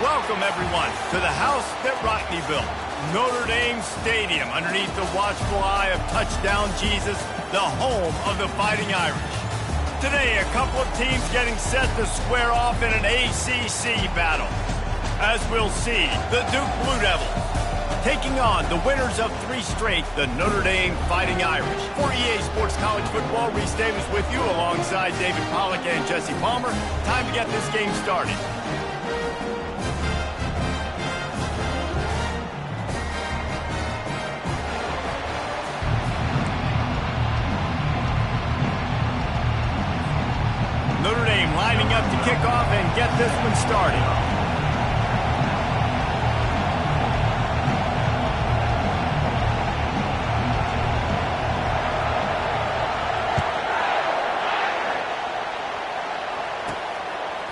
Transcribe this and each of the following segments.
Welcome, everyone, to the house that Rodney built, Notre Dame Stadium, underneath the watchful eye of Touchdown Jesus, the home of the Fighting Irish. Today, a couple of teams getting set to square off in an ACC battle. As we'll see, the Duke Blue Devils taking on the winners of 3 straight, the Notre Dame Fighting Irish. For EA Sports College Football, Reese Davis with you alongside David Pollack and Jesse Palmer. Time to get this game started. Notre Dame lining up to kick off and get this one started.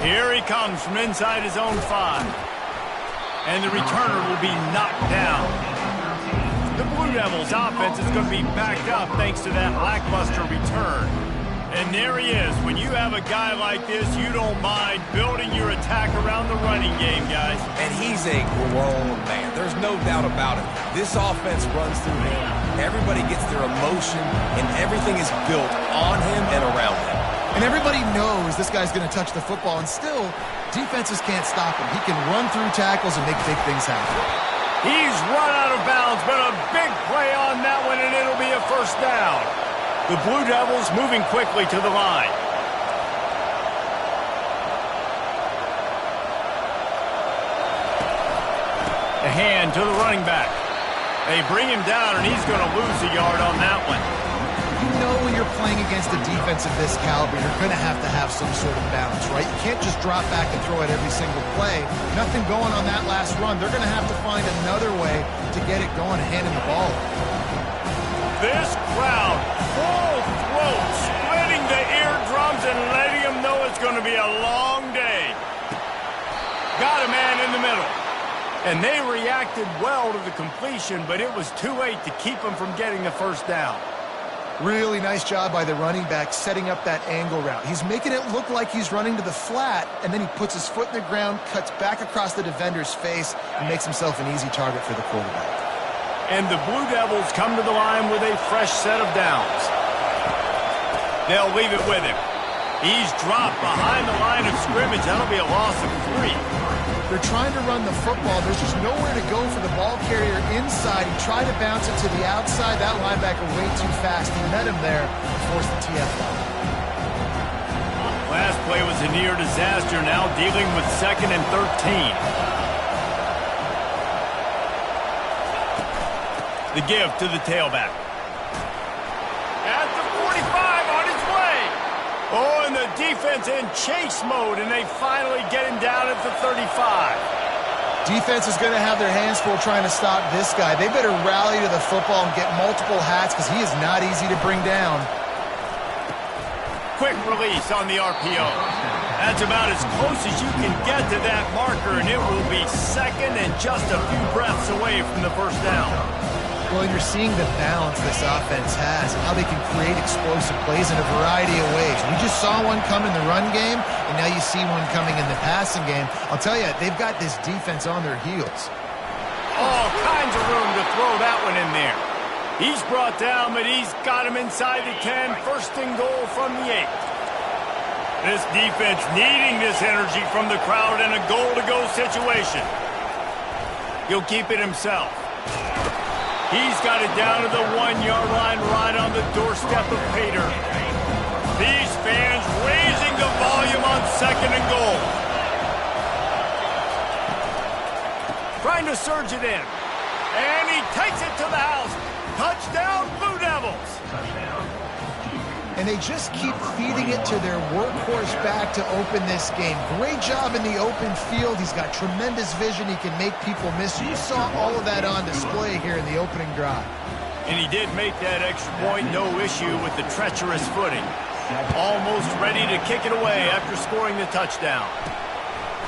Here he comes from inside his own 5. And the returner will be knocked down. The Blue Devils offense is going to be backed up thanks to that lackluster return. And there he is. When you have a guy like this, you don't mind building your attack around the running game, guys. And he's a grown man. There's no doubt about it. This offense runs through him. Everybody gets their emotion, and everything is built on him and around him. And everybody knows this guy's going to touch the football, and still, defenses can't stop him. He can run through tackles and make big things happen. He's run out of bounds, but a big play on that one, and it'll be a first down. The Blue Devils moving quickly to the line. A hand to the running back. They bring him down, and he's going to lose a yard on that one. You know when you're playing against a defense of this caliber, you're going to have some sort of balance, right? You can't just drop back and throw it every single play. Nothing going on that last run. They're going to have to find another way to get it going and handing the ball. This crowd, full throat, splitting the eardrums and letting them know it's going to be a long day. Got a man in the middle. And they reacted well to the completion, but it was too late to keep them from getting the first down. Really nice job by the running back setting up that angle route. He's making it look like he's running to the flat, and then he puts his foot in the ground, cuts back across the defender's face, and makes himself an easy target for the quarterback. And the Blue Devils come to the line with a fresh set of downs. They'll leave it with him. He's dropped behind the line of scrimmage. That'll be a loss of 3. They're trying to run the football. There's just nowhere to go for the ball carrier inside. He tried to bounce it to the outside. That linebacker way too fast. He met him there and forced the TFL. Last play was a near disaster. Now dealing with 2nd and 13. The give to the tailback. At the 45 on his way. Oh, and the defense in chase mode, and they finally get him down at the 35. Defense is going to have their hands full trying to stop this guy. They better rally to the football and get multiple hats because he is not easy to bring down. Quick release on the RPO. That's about as close as you can get to that marker, and it will be 2nd and just a few breaths away from the first down. Well, you're seeing the balance this offense has, how they can create explosive plays in a variety of ways. We just saw one come in the run game, and now you see one coming in the passing game. I'll tell you, they've got this defense on their heels. All kinds of room to throw that one in there. He's brought down, but he's got him inside the 10. 1st and goal from the 8. This defense needing this energy from the crowd in a goal-to-go situation. He'll keep it himself. He's got it down to the 1-yard line right on the doorstep of Pater. These fans raising the volume on 2nd and goal. Trying to surge it in. And he takes it to the house. Touchdown, Blue Devils. And they just keep feeding it to their workhorse back to open this game. Great job in the open field. He's got tremendous vision. He can make people miss. You saw all of that on display here in the opening drive. And he did make that extra point, no issue with the treacherous footing. Almost ready to kick it away after scoring the touchdown.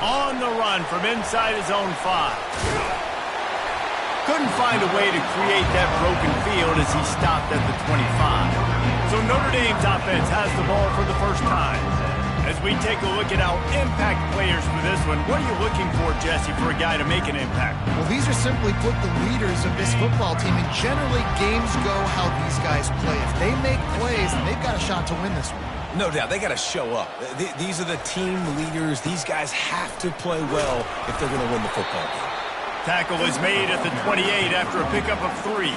On the run from inside his own 5. Couldn't find a way to create that broken field as he stopped at the 25. So Notre Dame's offense has the ball for the first time. As we take a look at our impact players for this one, what are you looking for, Jesse, for a guy to make an impact? Well, these are simply put the leaders of this football team, and generally games go how these guys play. If they make plays, then they've got a shot to win this one. No doubt, they got to show up. These are the team leaders. These guys have to play well if they're going to win the football game. Tackle is made at the 28 after a pickup of 3.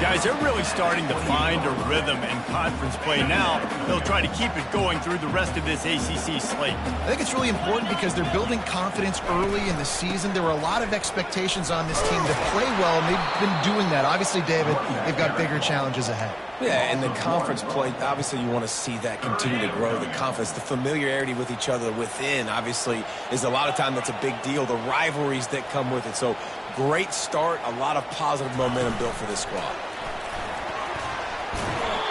Guys, they're really starting to find a rhythm in conference play now. They'll try to keep it going through the rest of this ACC slate. I think it's really important because they're building confidence early in the season. There were a lot of expectations on this team to play well, and they've been doing that. Obviously, David, they've got bigger challenges ahead. Yeah, and the conference play, obviously you want to see that continue to grow. The confidence, the familiarity with each other within, obviously, is a lot of time that's a big deal. The rivalries that come with it. So, great start, a lot of positive momentum built for this squad.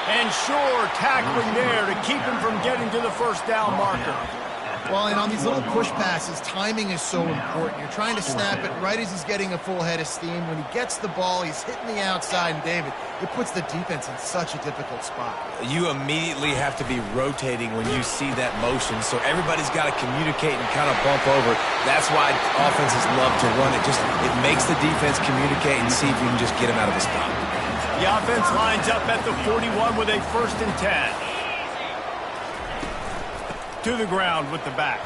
And sure, tackling there to keep him from getting to the first down marker. Well, and on these little push passes, timing is so important. You're trying to snap it right as he's getting a full head of steam. When he gets the ball, he's hitting the outside, and David, it puts the defense in such a difficult spot. You immediately have to be rotating when you see that motion, so everybody's got to communicate and kind of bump over. That's why offenses love to run it. It makes the defense communicate and see if you can just get him out of a spot. The offense lines up at the 41 with a 1st and 10. To the ground with the back.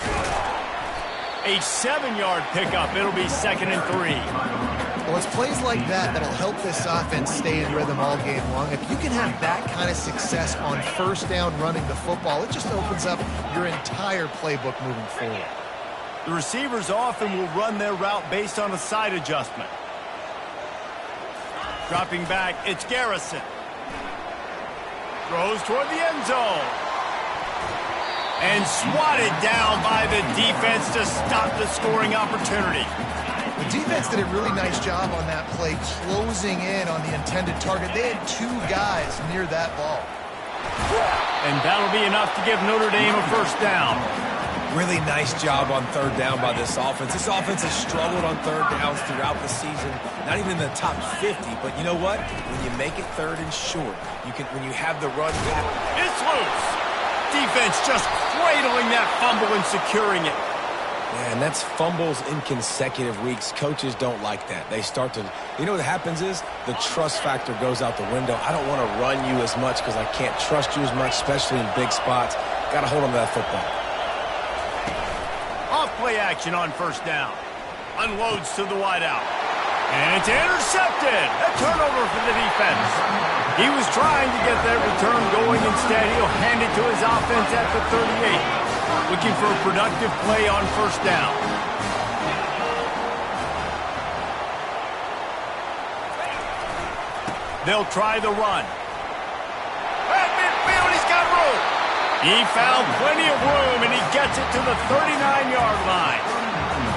A 7-yard pickup. It'll be 2nd and 3. Well, it's plays like that that'll help this offense stay in rhythm all game long. If you can have that kind of success on 1st down running the football, it just opens up your entire playbook moving forward. The receivers often will run their route based on a side adjustment. Dropping back, it's Garrison. Throws toward the end zone. And swatted down by the defense to stop the scoring opportunity. The defense did a really nice job on that play, closing in on the intended target. They had 2 guys near that ball. And that'll be enough to give Notre Dame a 1st down. Really nice job on 3rd down by this offense. This offense has struggled on 3rd downs throughout the season. Not even in the top 50, but you know what? When you make it 3rd and short, when you have the run back. It's loose. Defense just cradling that fumble and securing it. Yeah, and that's fumbles in consecutive weeks. Coaches don't like that. They start to, you know what happens is the trust factor goes out the window. I don't want to run you as much because I can't trust you as much, especially in big spots. Got to hold on to that football. Off play action on 1st down. Unloads to the wideout. And it's intercepted. A turnover for the defense. He was trying to get that return going. Instead, he'll hand it to his offense at the 38. Looking for a productive play on 1st down. They'll try the run. At midfield, he's got room. He found plenty of room, and he gets it to the 39-yard line.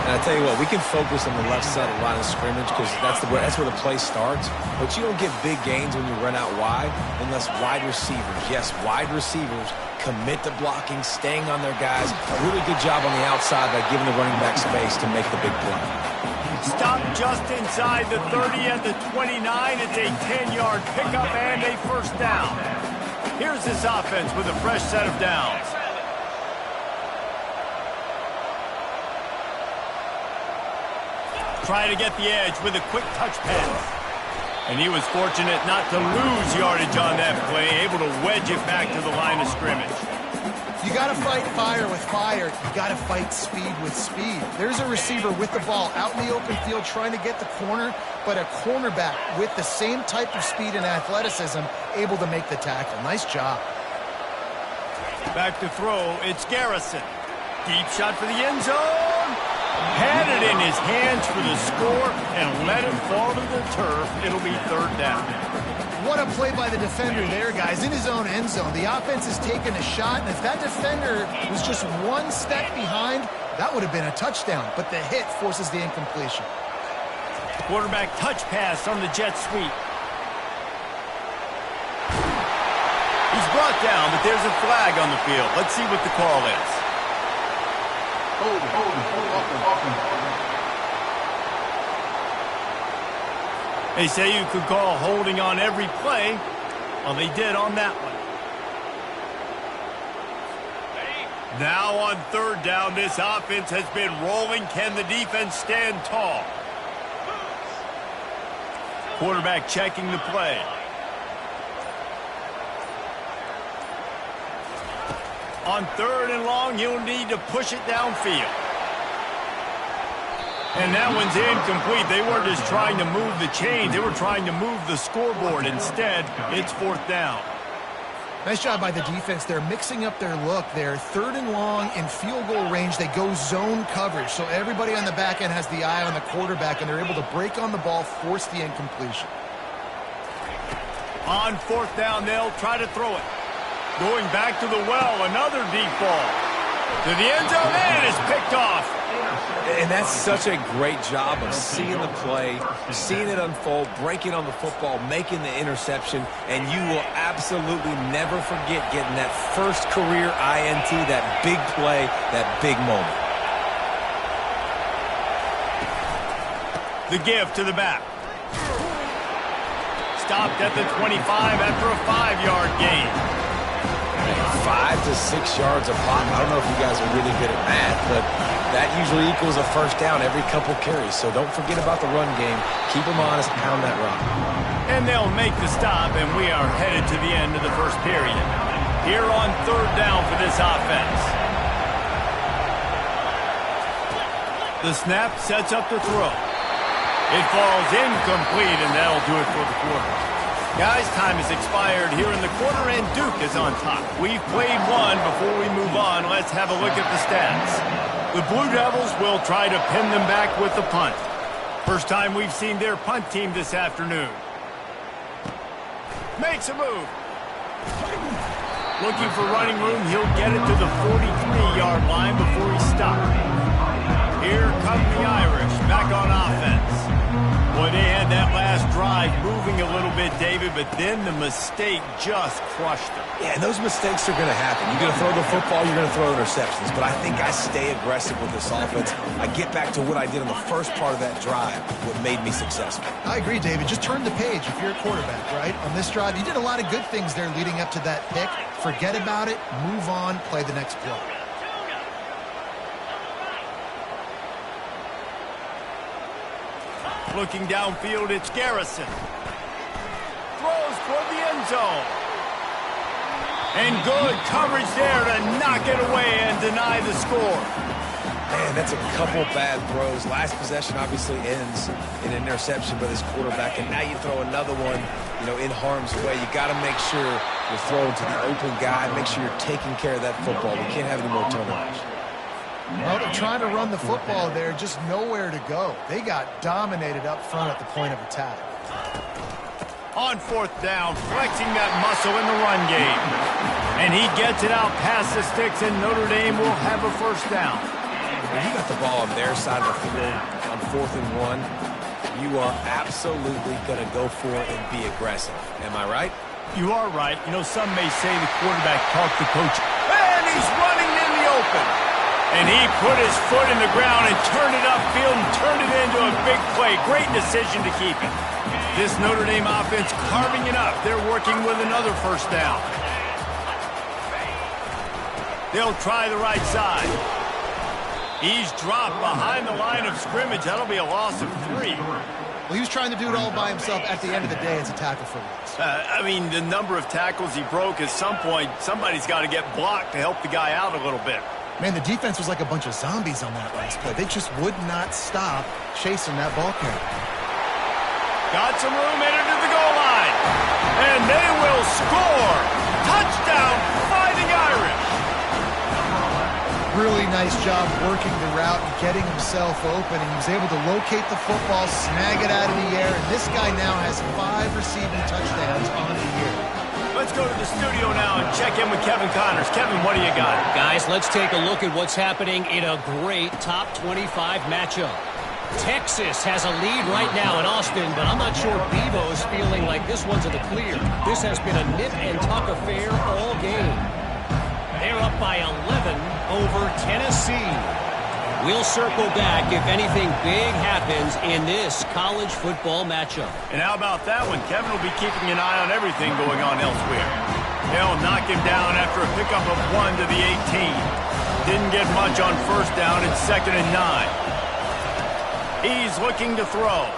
And I tell you what, we can focus on the left side of the line of scrimmage because that's where the play starts. But you don't get big gains when you run out wide unless wide receivers, yes, wide receivers commit to blocking, staying on their guys. A really good job on the outside by giving the running back space to make the big play. Stop just inside the 30 at the 29. It's a 10-yard pickup and a 1st down. Here's this offense with a fresh set of downs. Try to get the edge with a quick touch pass. And he was fortunate not to lose yardage on that play, able to wedge it back to the line of scrimmage. You got to fight fire with fire. You got to fight speed with speed. There's a receiver with the ball out in the open field trying to get the corner, but a cornerback with the same type of speed and athleticism able to make the tackle. Nice job. Back to throw, it's Garrison. Deep shot for the end zone. Had it in his hands for the score and let it fall to the turf. It'll be 3rd down. What a play by the defender there, guys, in his own end zone. The offense is taking a shot, and if that defender was just 1 step behind, that would have been a touchdown, but the hit forces the incompletion. Quarterback touch pass on the jet sweep. He's brought down, but there's a flag on the field. Let's see what the call is. They say you could call holding on every play. Well, they did on that one. Now on third down, this offense has been rolling. Can the defense stand tall? Quarterback checking the play. On third and long, he'll need to push it downfield. And that one's incomplete. They weren't just trying to move the chains. They were trying to move the scoreboard. Instead, it's fourth down. Nice job by the defense. They're mixing up their look. They're third and long in field goal range. They go zone coverage. So everybody on the back end has the eye on the quarterback, and they're able to break on the ball, force the incompletion. On fourth down, they'll try to throw it. Going back to the well, another deep ball. To the end zone, and it's picked off. And that's such a great job of seeing the play, seeing it unfold, breaking on the football, making the interception, and you will absolutely never forget getting that first career INT, that big play, that big moment. The give to the back. Stopped at the 25 after a 5-yard gain. 5 to 6 yards a pop. I don't know if you guys are really good at math, but that usually equals a first down every couple carries. So don't forget about the run game. Keep them honest, pound that rock. And they'll make the stop, and we are headed to the end of the first period. Here on third down for this offense. The snap sets up the throw. It falls incomplete, and that'll do it for the quarter. Guys, time has expired here in the quarter, and Duke is on top. We've played one. Before we move on, let's have a look at the stats. The Blue Devils will try to pin them back with the punt. First time we've seen their punt team this afternoon. Makes a move. Looking for running room. He'll get it to the 43-yard line before he stops. Here come the Irish back on offense. Boy, they had that last drive moving a little bit, David, but then the mistake just crushed them. Yeah, and those mistakes are going to happen. You're going to throw the football, you're going to throw interceptions. But I think I stay aggressive with this offense. I get back to what I did on the first part of that drive, what made me successful. I agree, David. Just turn the page if you're a quarterback, right? On this drive, you did a lot of good things there leading up to that pick. Forget about it, move on, play the next play. Looking downfield, it's Garrison. Throws toward the end zone. And good coverage there to knock it away and deny the score. Man, that's a couple bad throws. Last possession obviously ends in an interception by this quarterback, and now you throw another one, in harm's way. You got to make sure you're throwing to the open guy. Make sure you're taking care of that football. We can't have any more turnovers. Well, they're trying to run the football there, just nowhere to go. They got dominated up front at the point of attack. On fourth down, flexing that muscle in the run game. And he gets it out past the sticks, and Notre Dame will have a first down. When you got the ball on their side of the field on 4th and 1, you are absolutely going to go for it and be aggressive. Am I right? You are right. Some may say the quarterback talked to coach. And he's running in the open. And he put his foot in the ground and turned it upfield and turned it into a big play. Great decision to keep it. This Notre Dame offense carving it up. They're working with another first down. They'll try the right side. He's dropped behind the line of scrimmage. That'll be a loss of 3. Well, he was trying to do it all by himself. At the end of the day, it's a tackle for loss. The number of tackles he broke, at some point, somebody's got to get blocked to help the guy out a little bit. Man, the defense was like a bunch of zombies on that last play. They just would not stop chasing that ball carrier. Got some room, entered to the goal line. And they will score. Touchdown, Fighting Irish. Really nice job working the route and getting himself open. And he was able to locate the football, snag it out of the air. And this guy now has 5 receiving touchdowns on the year. Let's go to the studio now and check in with Kevin Connors. Kevin, what do you got? Guys, let's take a look at what's happening in a great top 25 matchup. Texas has a lead right now in Austin, but I'm not sure Bevo's feeling like this one's in the clear. This has been a nip and tuck affair all game. They're up by 11 over Tennessee. We'll circle back if anything big happens in this college football matchup. And how about that one? Kevin will be keeping an eye on everything going on elsewhere. They'll knock him down after a pickup of 1 to the 18. Didn't get much on first down. It's 2nd and 9. He's looking to throw.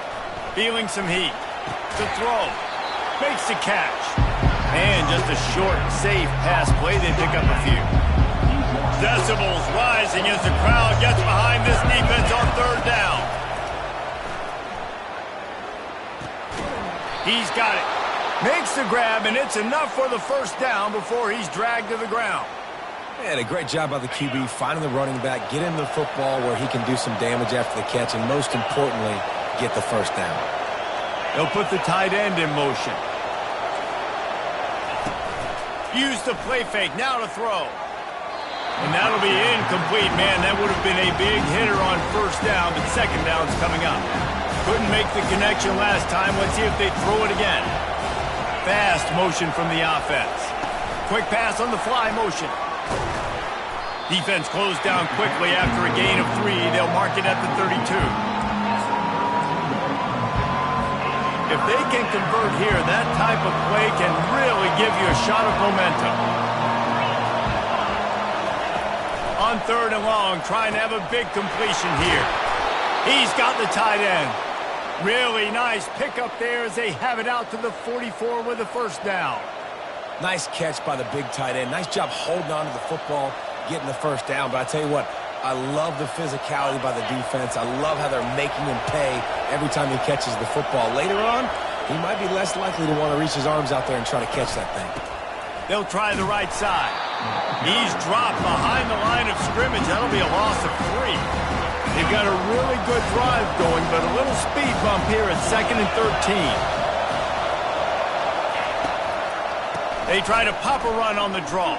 Feeling some heat. To throw. Makes the catch. And just a short, safe pass play. They pick up a few. Decibels rising as the crowd gets behind this defense on 3rd down. He's got it. Makes the grab, and it's enough for the first down before he's dragged to the ground. Man, a great job by the QB, finding the running back, get him the football where he can do some damage after the catch, and most importantly, get the first down. They'll put the tight end in motion. Use the play fake, now to throw. And that'll be incomplete, man. That would have been a big hitter on first down, but second down's coming up. Couldn't make the connection last time. Let's see if they throw it again. Fast motion from the offense. Quick pass on the fly motion. Defense closed down quickly after a gain of 3. They'll mark it at the 32. If they can convert here, that type of play can really give you a shot of momentum. On 3rd and long, trying to have a big completion here. He's got the tight end. Really nice pickup there as they have it out to the 44 with a first down. Nice catch by the big tight end. Nice job holding on to the football, getting the first down. But I tell you what, I love the physicality by the defense. I love how they're making him pay every time he catches the football. Later on, he might be less likely to want to reach his arms out there and try to catch that thing. They'll try the right side. He's dropped behind the line of scrimmage. That'll be a loss of 3. They've got a really good drive going, but a little speed bump here at 2nd and 13. They try to pop a run on the draw.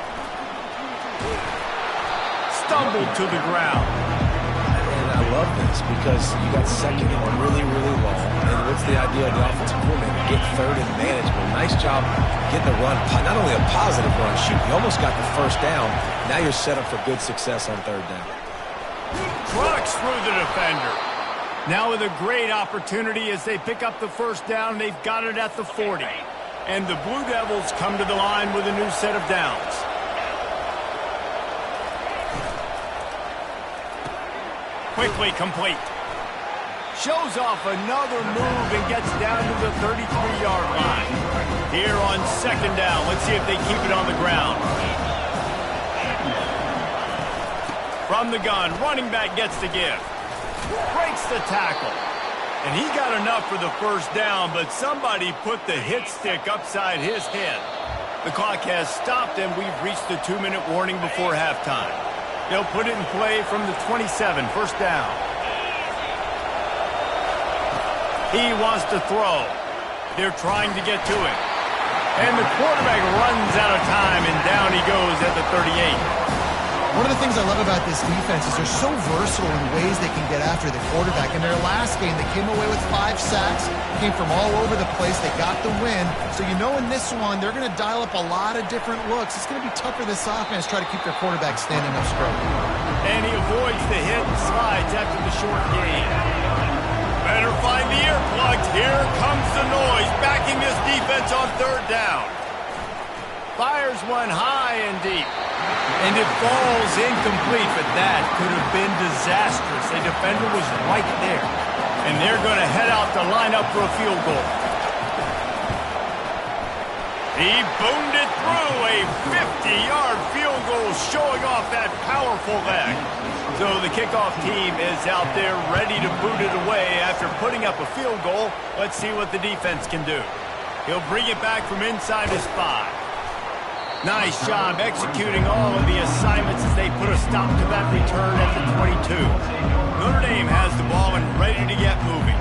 Stumbled to the ground. And I love this because you got 2nd and really, really long. And what's the idea of the offensive coordinator? Get 3rd and manageable. Nice job getting the run. Not only a positive run, shoot, you almost got the first down. Now you're set up for good success on 3rd down. Trucks through the defender. Now with a great opportunity as they pick up the first down. They've got it at the 40. And the Blue Devils come to the line with a new set of downs. Quickly complete. Shows off another move and gets down to the 33-yard line. Here on 2nd down. Let's see if they keep it on the ground. From the gun, running back gets the give. Breaks the tackle. And he got enough for the first down, but somebody put the hit stick upside his head. The clock has stopped, and we've reached the 2-minute warning before halftime. They'll put it in play from the 27, first down. He wants to throw. They're trying to get to it. And the quarterback runs out of time, and down he goes at the 38. One of the things I love about this defense is they're so versatile in ways they can get after the quarterback. In their last game, they came away with 5 sacks, came from all over the place. They got the win. So you know in this one, they're going to dial up a lot of different looks. It's going to be tough for this offense to try to keep their quarterback standing up straight. And he avoids the hit and slides after the short gain. Better find the earplugs. Here comes the noise, backing this defense on 3rd down. Fires one high and deep. And it falls incomplete, but that could have been disastrous. A defender was right there. And they're going to head out to line up for a field goal. He boomed it through a 50-yard field goal, showing off that powerful leg. So the kickoff team is out there ready to boot it away after putting up a field goal. Let's see what the defense can do. He'll bring it back from inside his 5. Nice job executing all of the assignments as they put a stop to that return at the 22. Notre Dame has the ball and ready to get moving.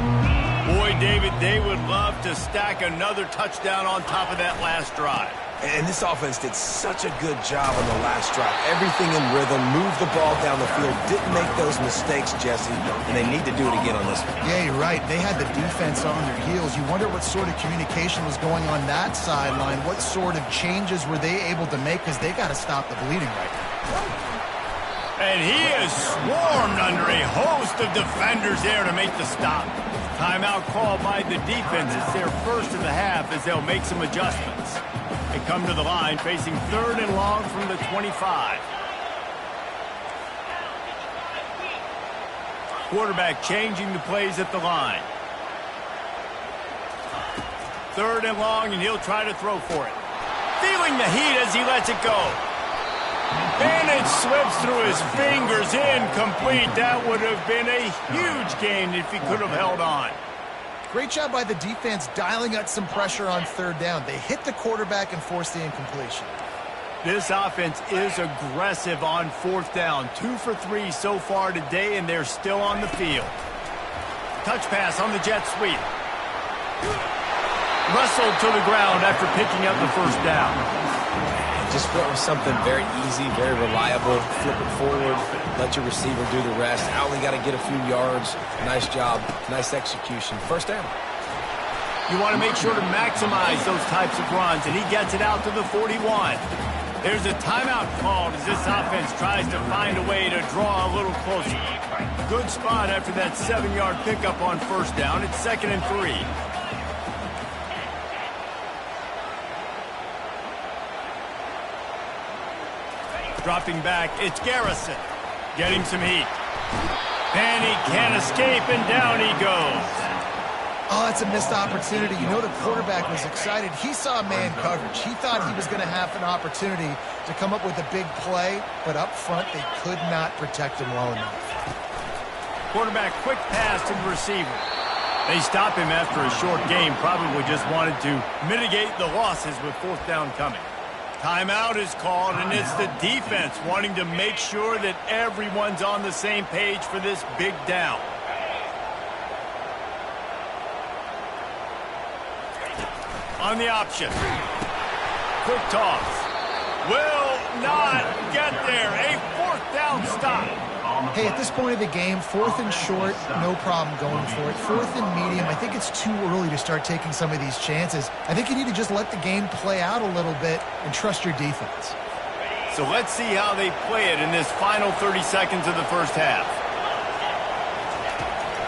Boy, David, they would love to stack another touchdown on top of that last drive. And this offense did such a good job on the last drive. Everything in rhythm, moved the ball down the field, didn't make those mistakes, Jesse, and they need to do it again on this one. Yeah, you're right. They had the defense on their heels. You wonder what sort of communication was going on that sideline. What sort of changes were they able to make, because they got to stop the bleeding right now. And he is swarmed under a host of defenders there to make the stop. Timeout called by the defense. It's their first of the half as they'll make some adjustments. They come to the line facing 3rd and long from the 25. Quarterback changing the plays at the line. 3rd and long, and he'll try to throw for it. Feeling the heat as he lets it go. And it slips through his fingers, incomplete. That would have been a huge gain if he could have held on. Great job by the defense dialing up some pressure on 3rd down. They hit the quarterback and forced the incompletion. This offense is aggressive on 4th down. 2 for 3 so far today, and they're still on the field. Touch pass on the jet sweep. Wrestled to the ground after picking up the 1st down. Just went with something very easy, very reliable. Flip it forward, let your receiver do the rest. I only got to get a few yards. Nice job, nice execution. 1st down. You want to make sure to maximize those types of runs, and he gets it out to the 41. There's a timeout called as this offense tries to find a way to draw a little closer. Good spot after that 7-yard pickup on 1st down. It's 2nd and 3. Dropping back, it's Garrison. Getting some heat. And he can't escape, and down he goes. Oh, that's a missed opportunity. You know the quarterback was excited. He saw man coverage. He thought he was going to have an opportunity to come up with a big play, but up front they could not protect him well enough. Quarterback quick pass to the receiver. They stop him after a short game. Probably just wanted to mitigate the losses with 4th down coming. Timeout is called, and it's the defense wanting to make sure that everyone's on the same page for this big down. On the option. Quick toss. Will not get there. A 4th down stop. Hey, at this point of the game, 4th and short, no problem going for it. 4th and medium, I think it's too early to start taking some of these chances. I think you need to just let the game play out a little bit and trust your defense. So let's see how they play it in this final 30 seconds of the 1st half.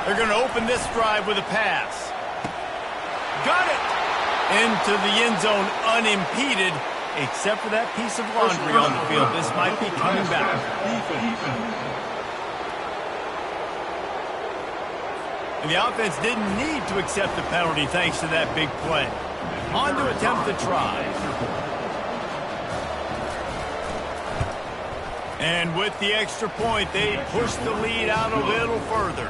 They're going to open this drive with a pass. Got it! Into the end zone unimpeded, except for that piece of laundry on the field. This might be coming back. And the offense didn't need to accept the penalty thanks to that big play. On to attempt the try. And with the extra point, they push the lead out a little further.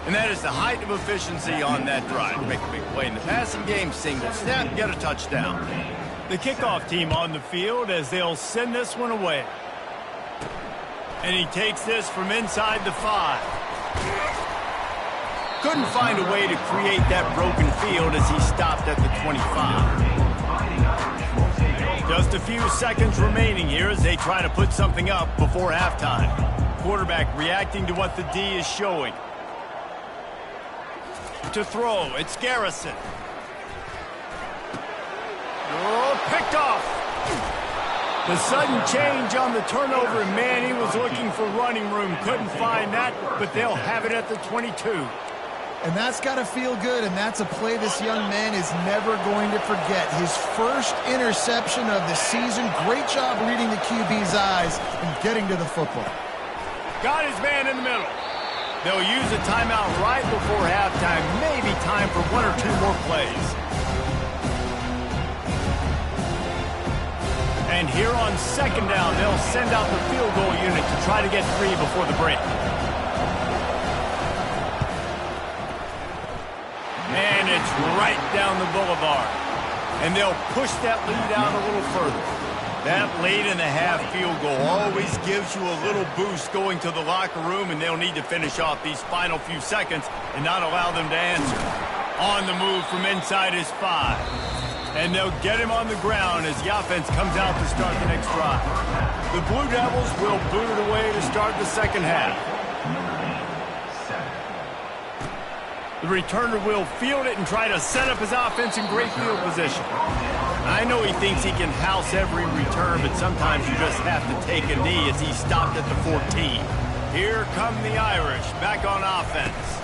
And that is the height of efficiency on that drive. Make a big play in the passing game, single snap, get a touchdown. The kickoff team on the field as they'll send this one away. And he takes this from inside the 5. Couldn't find a way to create that broken field as he stopped at the 25. Just a few seconds remaining here as they try to put something up before halftime. Quarterback reacting to what the D is showing. To throw, it's Garrison. Oh, picked off. The sudden change on the turnover, and man, he was looking for running room. Couldn't find that, but they'll have it at the 22. And that's got to feel good, and that's a play this young man is never going to forget. His first interception of the season. Great job reading the QB's eyes and getting to the football. Got his man in the middle. They'll use a timeout right before halftime. Maybe time for 1 or 2 more plays. And here on 2nd down, they'll send out the field goal unit to try to get 3 before the break. And it's right down the boulevard. And they'll push that lead out a little further. That late-in-the-half field goal always gives you a little boost going to the locker room, and they'll need to finish off these final few seconds and not allow them to answer. On the move from inside his 5. And they'll get him on the ground as the offense comes out to start the next drive. The Blue Devils will boot it away to start the 2nd half. The returner will field it and try to set up his offense in great field position. I know he thinks he can house every return, but sometimes you just have to take a knee as he stopped at the 14. Here come the Irish back on offense.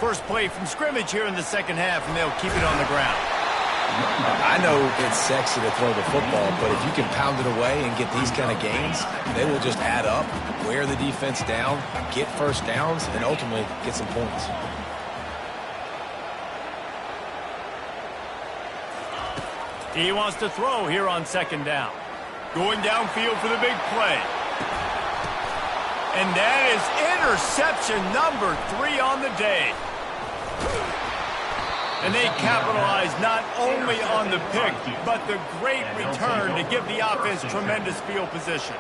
First play from scrimmage here in the 2nd half, and they'll keep it on the ground. I know it's sexy to throw the football, but if you can pound it away and get these kind of gains, they will just add up, wear the defense down, get first downs, and ultimately get some points. He wants to throw here on second down. Going downfield for the big play. And that is interception number 3 on the day. And they capitalized not only on the pick, but the great return to give the offense tremendous field position.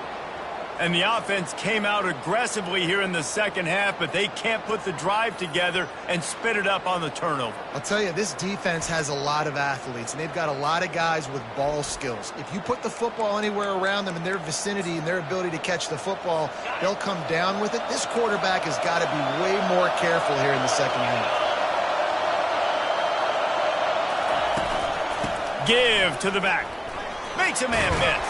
And the offense came out aggressively here in the second half, but they can't put the drive together and spit it up on the turnover. I'll tell you, this defense has a lot of athletes, and they've got a lot of guys with ball skills. If you put the football anywhere around them in their vicinity and their ability to catch the football, they'll come down with it. This quarterback has got to be way more careful here in the second half. Give to the back. Makes a man miss.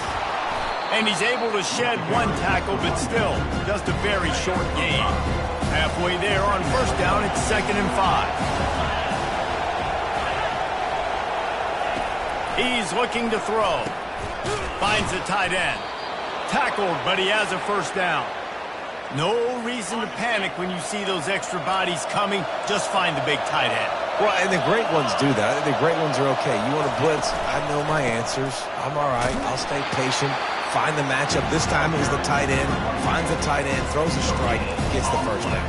And he's able to shed one tackle, but still just a very short gain. Halfway there on first down, it's 2nd and 5. He's looking to throw. Finds the tight end. Tackled, but he has a first down. No reason to panic when you see those extra bodies coming. Just find the big tight end. Well, and the great ones do that. The great ones are okay. You want to blitz? I know my answers. I'm all right. I'll stay patient. Find the matchup. This time it was the tight end. Finds the tight end, throws a strike, gets the first down.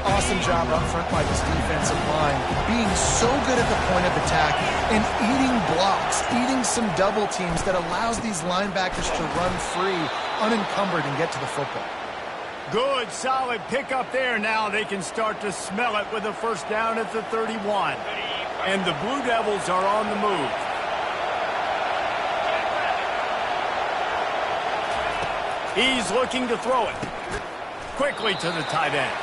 Awesome job up front by this defensive line, being so good at the point of attack and eating blocks, eating some double teams that allows these linebackers to run free, unencumbered, and get to the football. Good, solid pickup there. Now they can start to smell it with a first down at the 31. And the Blue Devils are on the move. He's looking to throw it. Quickly to the tight end.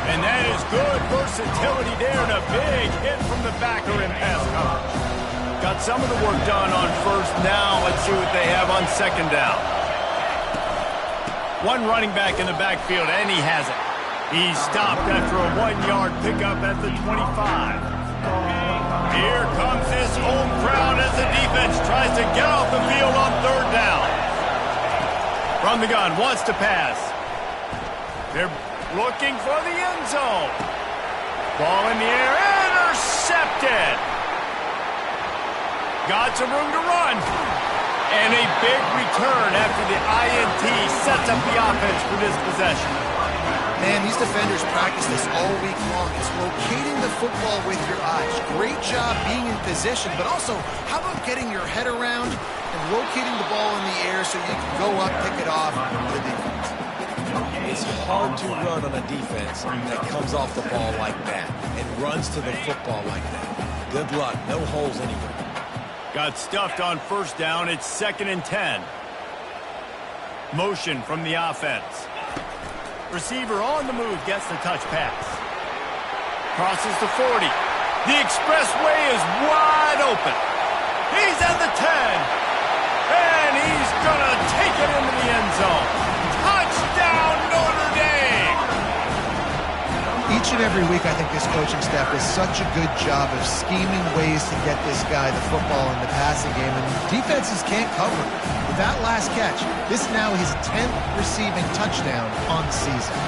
And that is good versatility there and a big hit from the backer in pass coverage. Got some of the work done on first. Now let's see what they have on second down. One running back in the backfield, and he has it. He's stopped after a 1-yard pickup at the 25. Here comes this home crowd as the defense tries to get off the field on third down. From the gun, wants to pass. They're looking for the end zone. Ball in the air, intercepted. Got some room to run. And a big return after the INT sets up the offense for this possession. Man, these defenders practice this all week long. It's locating the football with your eyes. Great job being in position, but also, how about getting your head around and locating the ball in the air so you can go up, pick it off for the defense. It's hard to run on a defense that comes off the ball like that and runs to the football like that. Good luck. No holes anywhere. Got stuffed on first down. It's 2nd and 10. Motion from the offense. Receiver on the move gets the touch pass. Crosses the 40. The expressway is wide open. He's at the 10. And he's going to take it into the end zone. Touchdown, Notre Dame! Each and every week, I think this coaching staff does such a good job of scheming ways to get this guy the football in the passing game, and defenses can't cover it. With that last catch, this now his 10th receiving touchdown on the season.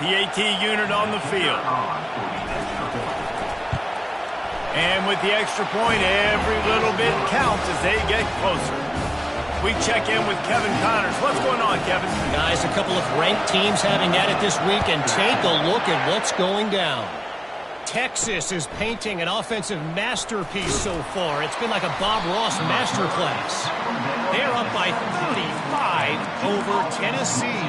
The AT unit on the field. And with the extra point, every little bit counts as they get closer. We check in with Kevin Connors. What's going on, Kevin? Guys, a couple of ranked teams having at it this week, and take a look at what's going down. Texas is painting an offensive masterpiece so far. It's been like a Bob Ross masterclass. They're up by 35 over Tennessee.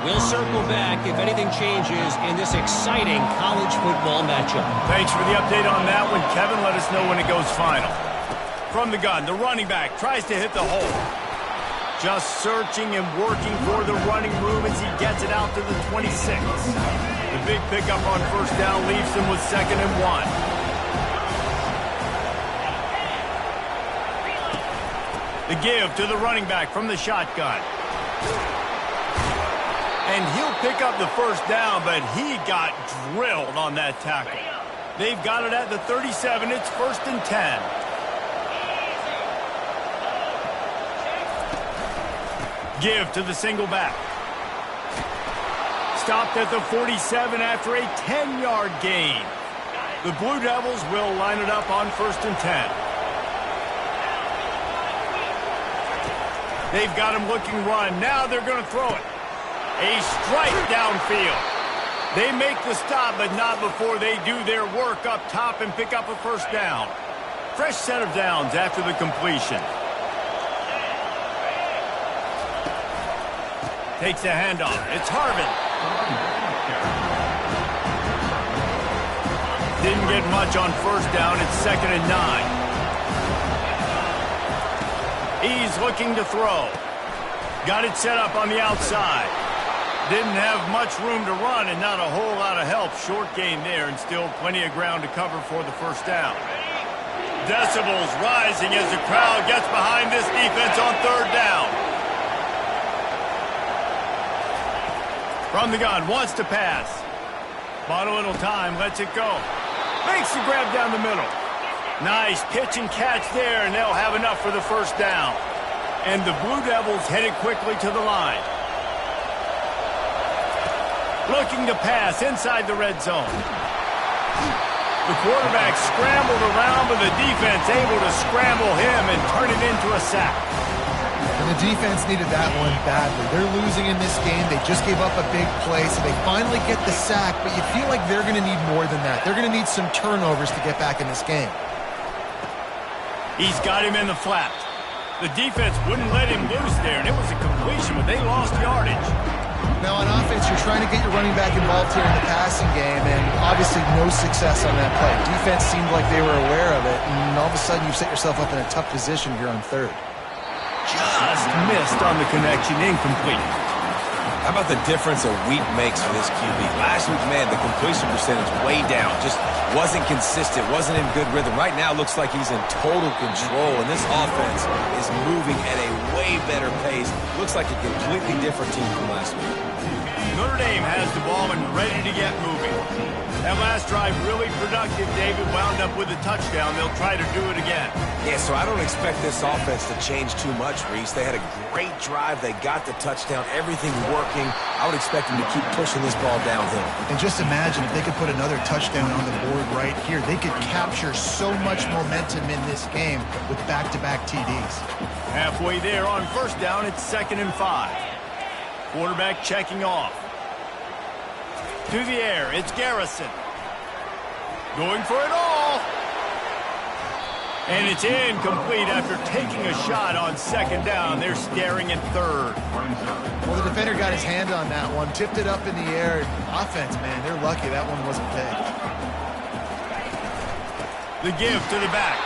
We'll circle back if anything changes in this exciting college football matchup. Thanks for the update on that one, Kevin. Let us know when it goes final. From the gun, the running back tries to hit the hole. Just searching and working for the running room as he gets it out to the 26. The big pickup on first down leaves him with 2nd and 1. The give to the running back from the shotgun. And he'll pick up the first down, but he got drilled on that tackle. They've got it at the 37. It's 1st and 10. Give to the single back. Stopped at the 47 after a 10-yard gain. The Blue Devils will line it up on 1st and 10. They've got him looking run. Now they're going to throw it. A strike downfield. They make the stop, but not before they do their work up top and pick up a first down. Fresh set of downs after the completion. Takes a handoff. It's Harvin. Didn't get much on first down. It's 2nd and 9. He's looking to throw. Got it set up on the outside. Didn't have much room to run and not a whole lot of help. Short gain there and still plenty of ground to cover for the first down. Decibels rising as the crowd gets behind this defense on 3rd down. From the gun, wants to pass. Bought a little time, lets it go. Makes the grab down the middle. Nice pitch and catch there, and they'll have enough for the first down. And the Blue Devils headed quickly to the line. Looking to pass inside the red zone. The quarterback scrambled around, but the defense able to scramble him and turn it into a sack. And the defense needed that one badly. They're losing in this game. They just gave up a big play, so they finally get the sack, but you feel like they're going to need more than that. They're going to need some turnovers to get back in this game. He's got him in the flat. The defense wouldn't let him loose there, and it was a completion, but they lost yardage. Now on offense, you're trying to get your running back involved here in the passing game, and obviously no success on that play. Defense seemed like they were aware of it, and all of a sudden you've set yourself up in a tough position here on 3rd. Just missed on the connection, incomplete. How about the difference a week makes for this QB? Last week, man, the completion percentage way down. Just wasn't consistent, wasn't in good rhythm. Right now, looks like he's in total control, and this offense is moving at a way better pace. Looks like a completely different team from last week. Notre Dame has the ball and ready to get moving. That last drive really productive. David wound up with a touchdown. They'll try to do it again. Yeah, so I don't expect this offense to change too much, Reese. They had a great drive. They got the touchdown. Everything working. I would expect them to keep pushing this ball downhill. And just imagine if they could put another touchdown on the board right here. They could capture so much momentum in this game with back-to-back TDs. Halfway there on first down, it's 2nd and 5. Quarterback checking off. To the air, it's Garrison. Going for it all. And it's incomplete after taking a shot on 2nd down. They're staring at 3rd. Well, the defender got his hand on that one, tipped it up in the air. Offense, man, they're lucky that one wasn't picked. The give to the back.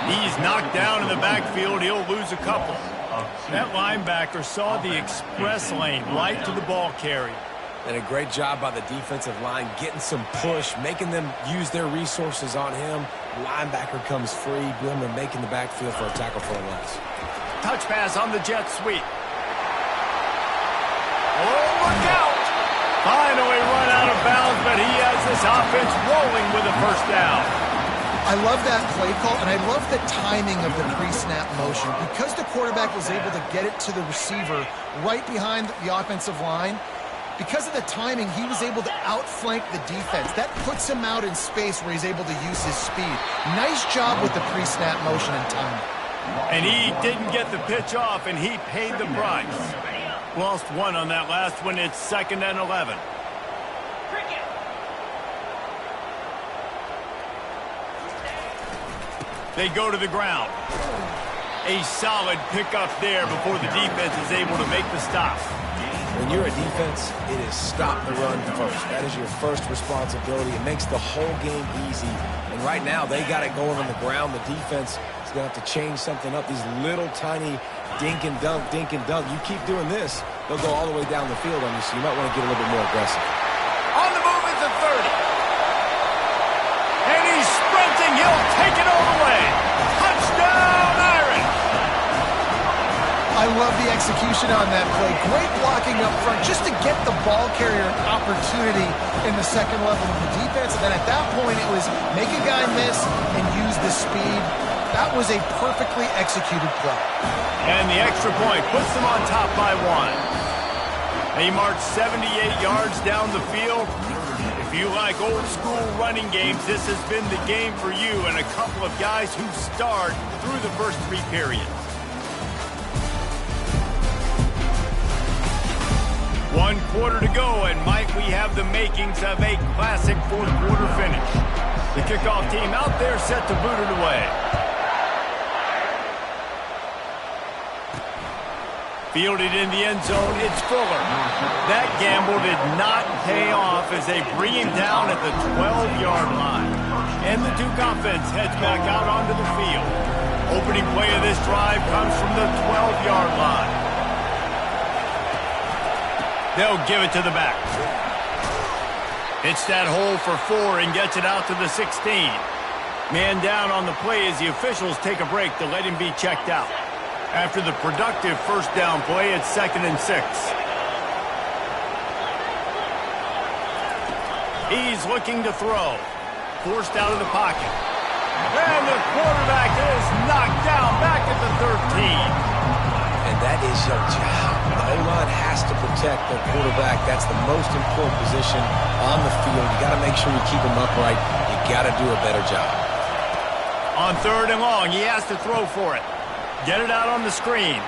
He's knocked down in the backfield. He'll lose a couple. That linebacker saw the express lane right to the ball carrier. And a great job by the defensive line, getting some push, making them use their resources on him. Linebacker comes free, Boomer making the backfield for a tackle for a loss. Touch pass on the jet sweep. Oh, look out! Finally run out of bounds, but he has this offense rolling with a first down. I love that play call, and I love the timing of the pre-snap motion. Because the quarterback was able to get it to the receiver right behind the offensive line, because of the timing, he was able to outflank the defense. That puts him out in space where he's able to use his speed. Nice job with the pre-snap motion and timing. And he didn't get the pitch off, and he paid the price. Lost one on that last one. It's 2nd and 11. They go to the ground. A solid pickup there before the defense is able to make the stop. When you're a defense, it is stop the run first. That is your first responsibility. It makes the whole game easy. And right now, they got it going on the ground. The defense is going to have to change something up. These little tiny dink and dunk, dink and dunk. You keep doing this, they'll go all the way down the field on you, so you might want to get a little bit more aggressive. On the move is the 30. And he's sprinting. He'll take it all the way. Touchdown, Irish! I I love the execution on that play. Great blocking up front just to get the ball carrier an opportunity in the second level of the defense. And then at that point, it was make a guy miss and use the speed. That was a perfectly executed play. And the extra point puts them on top by 1. He marched 78 yards down the field. If you like old school running games, this has been the game for you and a couple of guys who starred through the first 3 periods. 1 quarter to go, and might we have the makings of a classic fourth quarter finish. The kickoff team out there set to boot it away. Fielded in the end zone, it's Fuller. That gamble did not pay off as they bring him down at the 12-yard line. And the Duke offense heads back out onto the field. Opening play of this drive comes from the 12-yard line. They'll give it to the back. Hits that hole for 4 and gets it out to the 16. Man down on the play as the officials take a break to let him be checked out. After the productive first down play, it's 2nd and 6. He's looking to throw. Forced out of the pocket. And the quarterback is knocked down back at the 13. And that is your job. The O-line has to protect their quarterback. That's the most important position on the field. You got to make sure you keep him upright. You got to do a better job. On 3rd and long, he has to throw for it. Get it out on the screen.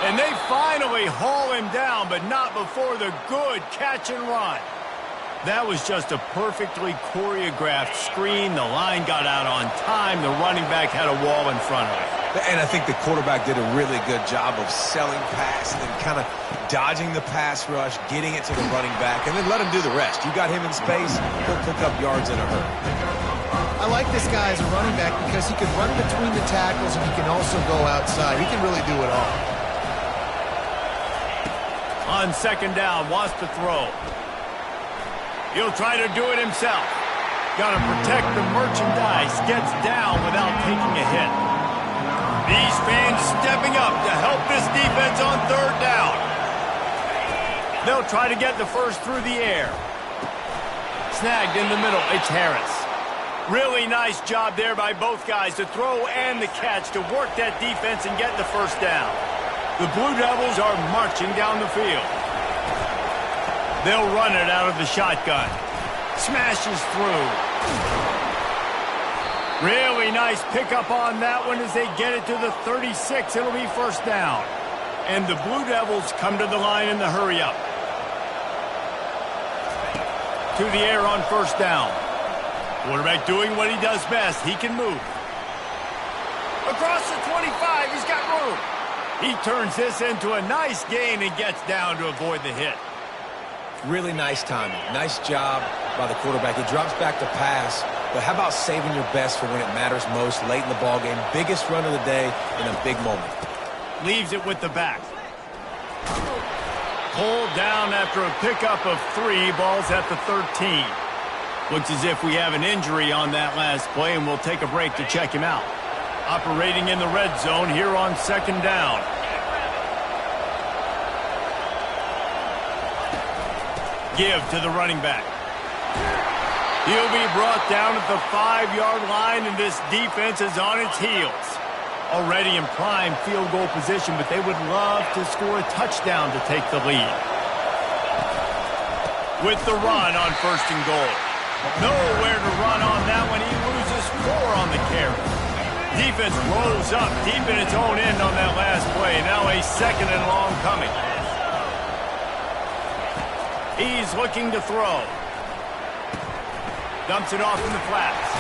And they finally haul him down, but not before the good catch and run. That was just a perfectly choreographed screen. The line got out on time. The running back had a wall in front of it. And I think the quarterback did a really good job of selling pass and then kind of dodging the pass rush, getting it to the running back, and then let him do the rest. You got him in space, he'll pick up yards in a hurry. I like this guy as a running back because he can run between the tackles and he can also go outside. He can really do it all. On 2nd down, wants to throw. He'll try to do it himself. Got to protect the merchandise. Gets down without taking a hit. These fans stepping up to help this defense on 3rd down. They'll try to get the first through the air. Snagged in the middle. It's Harris. Really nice job there by both guys to throw and the catch to work that defense and get the first down. The Blue Devils are marching down the field. They'll run it out of the shotgun. Smashes through. Really nice pickup on that one as they get it to the 36. It'll be first down. And the Blue Devils come to the line in the hurry up. To the air on 1st down. Quarterback doing what he does best. He can move. Across the 25, he's got room. He turns this into a nice gain and gets down to avoid the hit. Really nice timing. Nice job by the quarterback. He drops back to pass, but how about saving your best for when it matters most late in the ballgame? Biggest run of the day in a big moment. Leaves it with the back. Pulled down after a pickup of 3. Ball's at the 13. Looks as if we have an injury on that last play, and we'll take a break to check him out. Operating in the red zone here on 2nd down. Give to the running back. He'll be brought down at the 5-yard line, and this defense is on its heels. Already in prime field goal position, but they would love to score a touchdown to take the lead. With the run on 1st and goal. Nowhere to run on that one. He loses 4 on the carry. Defense rolls up deep in its own end on that last play. Now a 2nd and long coming. He's looking to throw. Dumps it off in the flats.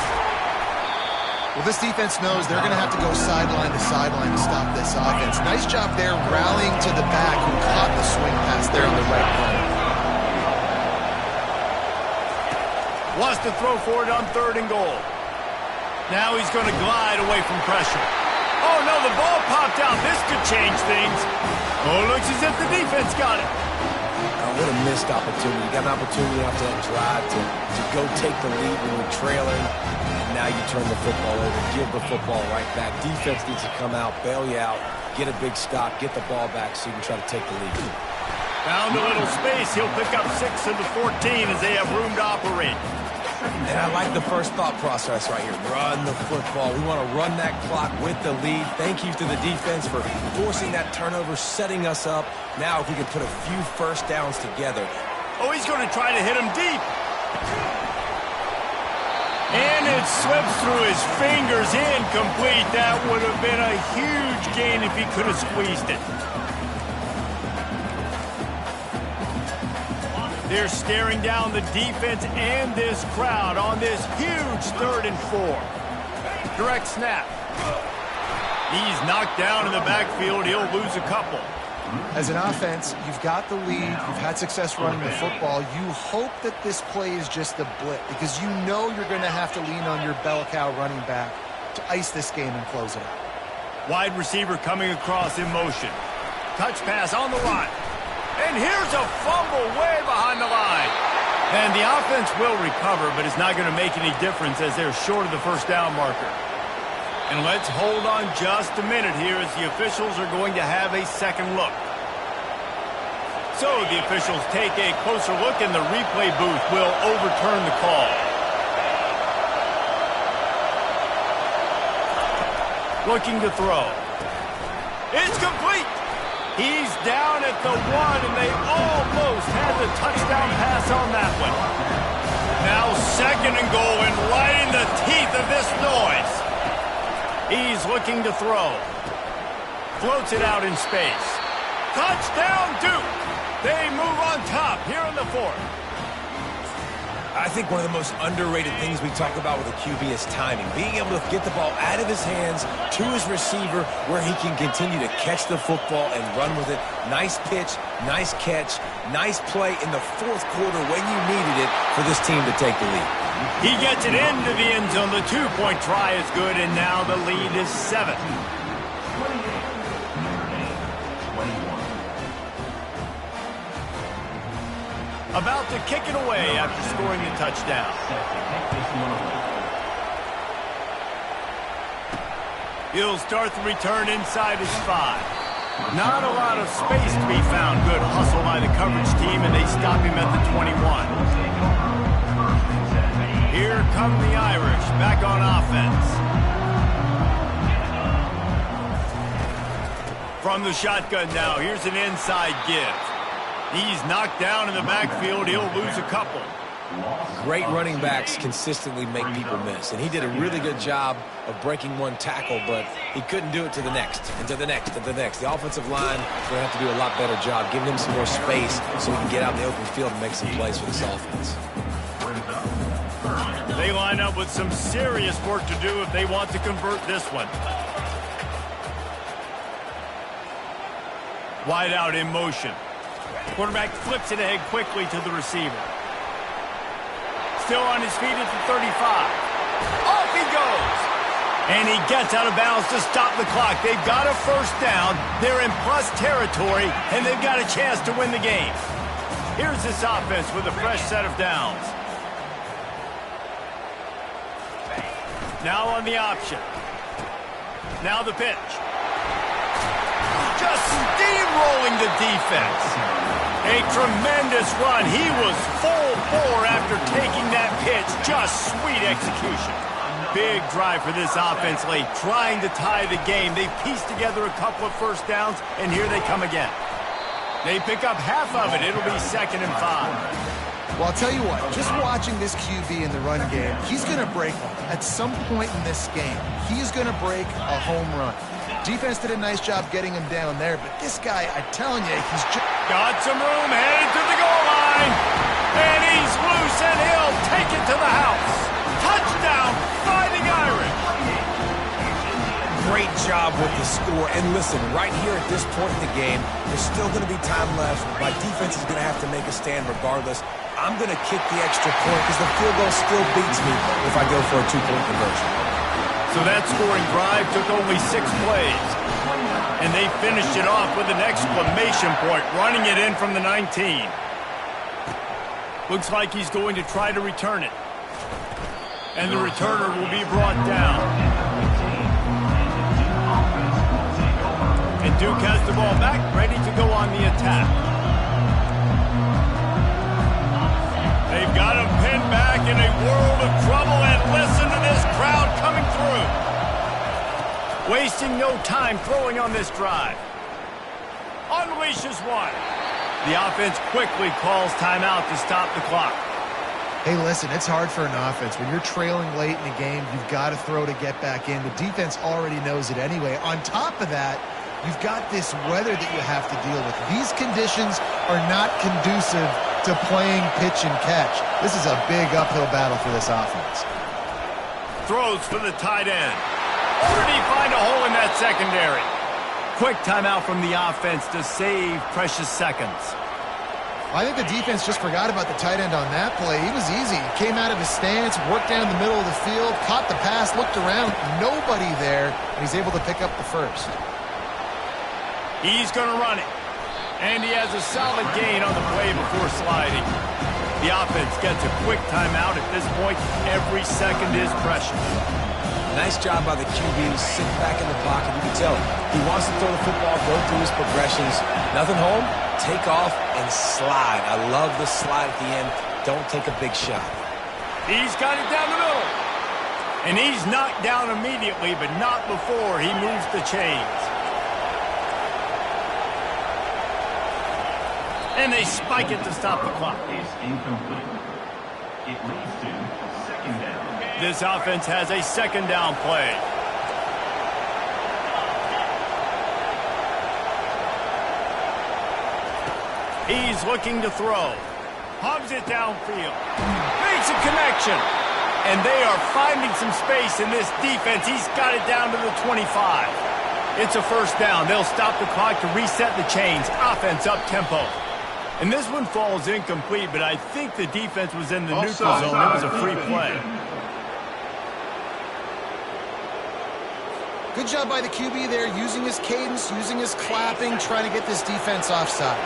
Well, this defense knows they're going to have to go sideline to sideline to stop this offense. Nice job there rallying to the back who caught the swing pass there in the right corner. Wants to throw for it on 3rd and goal. Now he's going to glide away from pressure. Oh, no, the ball popped out. This could change things. Oh, looks as if the defense got it. What a missed opportunity. You got an opportunity after that drive to go take the lead when we're trailing, and now you turn the football over, give the football right back. Defense needs to come out, bail you out, get a big stop, get the ball back so you can try to take the lead. Found a little space. He'll pick up 6 of the 14 as they have room to operate. And I like the first thought process right here. Run the football. We want to run that clock with the lead. Thank you to the defense for forcing that turnover, setting us up. Now if we can put a few first downs together. Oh, he's going to try to hit him deep. And it slips through his fingers, incomplete. That would have been a huge gain if he could have squeezed it. They're staring down the defense and this crowd on this huge 3rd and 4. Direct snap. He's knocked down in the backfield. He'll lose a couple. As an offense, you've got the lead. You've had success running the football. You hope that this play is just a blip because you know you're going to have to lean on your bell cow running back to ice this game and close it out. Wide receiver coming across in motion. Touch pass on the line. And here's a fumble way behind the line. And the offense will recover, but it's not going to make any difference as they're short of the first down marker. And let's hold on just a minute here as the officials are going to have a second look. So the officials take a closer look and the replay booth will overturn the call. Looking to throw. It's complete. He's down at the 1, and they almost had the touchdown pass on that one. Now 2nd and goal, and right in the teeth of this noise. He's looking to throw. Floats it out in space. Touchdown, Duke! They move on top here in the 4th. I think one of the most underrated things we talk about with a QB is timing. Being able to get the ball out of his hands to his receiver where he can continue to catch the football and run with it. Nice pitch, nice catch, nice play in the 4th quarter when you needed it for this team to take the lead. He gets it into the end zone. The 2-point try is good, and now the lead is 7. About to kick it away after scoring the touchdown. He'll start the return inside his 5. Not a lot of space to be found. Good hustle by the coverage team, and they stop him at the 21. Here come the Irish back on offense. From the shotgun now, here's an inside give. He's knocked down in the backfield. He'll lose a couple. Great running backs consistently make people miss, and he did a really good job of breaking one tackle, but he couldn't do it to the next, and to the next, and to the next. The offensive line is going to have to do a lot better job, giving him some more space so he can get out in the open field and make some plays for this offense. They line up with some serious work to do if they want to convert this one. Wide out in motion. Quarterback flips it ahead quickly to the receiver. Still on his feet at the 35. Off he goes. And he gets out of bounds to stop the clock. They've got a first down. They're in plus territory, and they've got a chance to win the game. Here's this offense with a fresh set of downs. Now on the option. Now the pitch. Just steamrolling the defense. A tremendous run. He was full bore after taking that pitch. Just sweet execution. Big drive for this offense late, trying to tie the game. They pieced together a couple of first downs, and here they come again. They pick up half of it. It'll be 2nd and 5. Well, I'll tell you what, just watching this QB in the run game, he's going to break one. At some point in this game, he's going to break a home run. Defense did a nice job getting him down there, but this guy, I'm telling you, he's just... Got some room, headed to the goal line. And he's loose, and he'll take it to the house. Touchdown, Fighting Irish. Great job with the score. And listen, right here at this point in the game, there's still going to be time left. My defense is going to have to make a stand regardless. I'm going to kick the extra point because the field goal still beats me if I go for a 2-point conversion. So that scoring drive took only 6 plays. And they finished it off with an exclamation point, running it in from the 19. Looks like he's going to try to return it. And the returner will be brought down. And Duke has the ball back, ready to go on the attack. They've got him pinned back in a world of trouble, and listen to this crowd coming through. Wasting no time throwing on this drive. Unleashes one. The offense quickly calls timeout to stop the clock. Hey, listen, it's hard for an offense. When you're trailing late in the game, you've got to throw to get back in. The defense already knows it anyway. On top of that, you've got this weather that you have to deal with. These conditions are not conducive to playing pitch and catch. This is a big uphill battle for this offense. Throws for the tight end. Where did he find a hole in that secondary? Quick timeout from the offense to save precious seconds. I think the defense just forgot about the tight end on that play. He was easy. He came out of his stance, worked down the middle of the field, caught the pass, looked around, nobody there, and he's able to pick up the first. He's going to run it. And he has a solid gain on the play before sliding. The offense gets a quick timeout. At this point, every second is precious. Nice job by the QB. Sitting back in the pocket. You can tell he wants to throw the football, go through his progressions. Nothing home, take off and slide. I love the slide at the end. Don't take a big shot. He's got it down the middle. And he's knocked down immediately, but not before he moves the chains. And they spike it to stop the clock. Is incomplete. It leads to second down. This offense has a second down play. He's looking to throw. Hubs it downfield. Makes a connection. And they are finding some space in this defense. He's got it down to the 25. It's a first down. They'll stop the clock to reset the chains. Offense up tempo. And this one falls incomplete, but I think the defense was in the neutral zone. It was a free play. Good job by the QB there, using his cadence, using his clapping, trying to get this defense offside.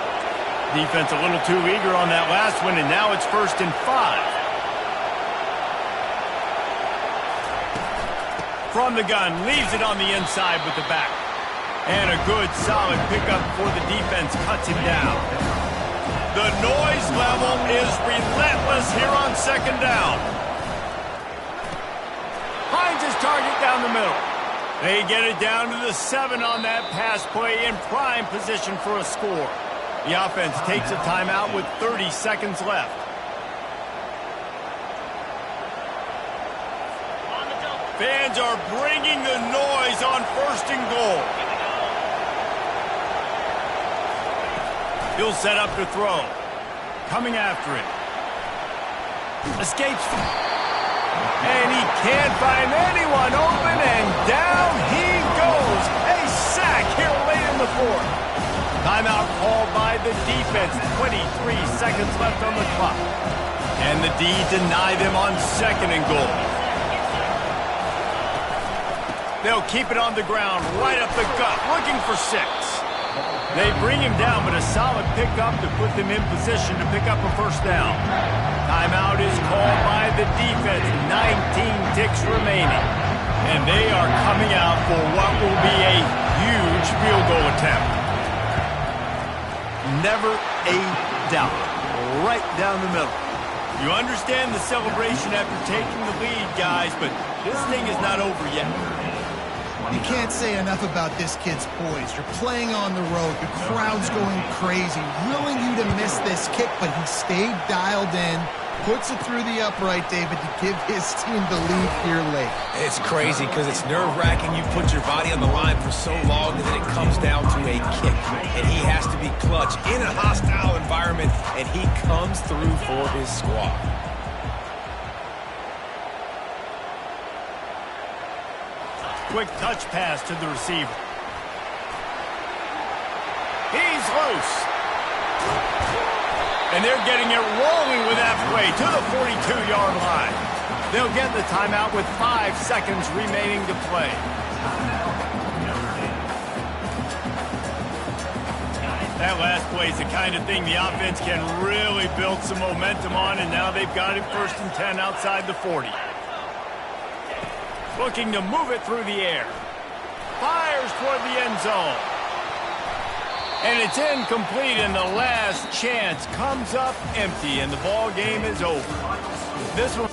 Defense a little too eager on that last one, and now it's 1st and 5. From the gun, leaves it on the inside with the back. And a good, solid pickup before the defense cuts him down. The noise level is relentless here on second down. Finds his target down the middle. They get it down to the 7 on that pass play in prime position for a score. The offense takes a timeout with 30 seconds left. Fans are bringing the noise on 1st and goal. He'll set up to throw. Coming after it. Escapes. And he can't find anyone open, and down he goes. A sack here late in the 4th. Timeout called by the defense. 23 seconds left on the clock. And the D deny them on 2nd and goal. They'll keep it on the ground, right up the gut, looking for 6. They bring him down, but a solid pickup to put them in position to pick up a first down. Timeout is called by the defense. 19 ticks remaining. And they are coming out for what will be a huge field goal attempt. Never a doubt. Right down the middle. You understand the celebration after taking the lead, guys, but this thing is not over yet. You can't say enough about this kid's poise. You're playing on the road. The crowd's going crazy, willing you to miss this kick, but he stayed dialed in, puts it through the upright, David, to give his team the lead here late. It's crazy because it's nerve-wracking. You put your body on the line for so long, and then it comes down to a kick. And he has to be clutch in a hostile environment, and he comes through for his squad. Quick touch pass to the receiver. He's loose. And they're getting it rolling with that play to the 42-yard line. They'll get the timeout with 5 seconds remaining to play. That last play is the kind of thing the offense can really build some momentum on, and now they've got it 1st and 10 outside the 40. Looking to move it through the air. Fires toward the end zone. And it's incomplete, and the last chance comes up empty, and the ball game is over. This one.